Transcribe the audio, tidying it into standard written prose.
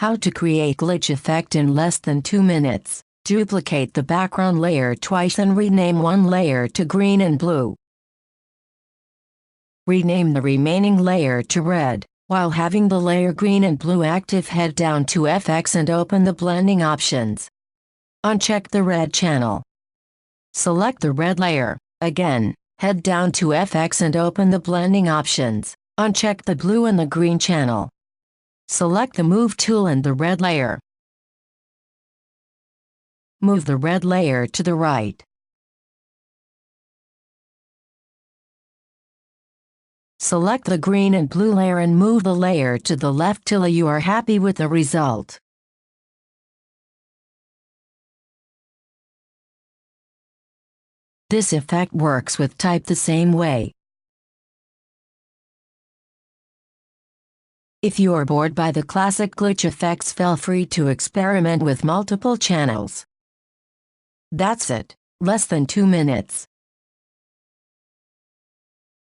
How to create glitch effect in less than 2 minutes. Duplicate the background layer twice and rename one layer to green and blue. Rename the remaining layer to red. While having the layer green and blue active, head down to FX and open the blending options. Uncheck the red channel. Select the red layer. Again, head down to FX and open the blending options. Uncheck the blue and the green channel. Select the Move tool and the red layer. Move the red layer to the right. Select the green and blue layer and move the layer to the left till you are happy with the result. This effect works with type the same way. If you are bored by the classic glitch effects, feel free to experiment with multiple channels. That's it. Less than 2 minutes.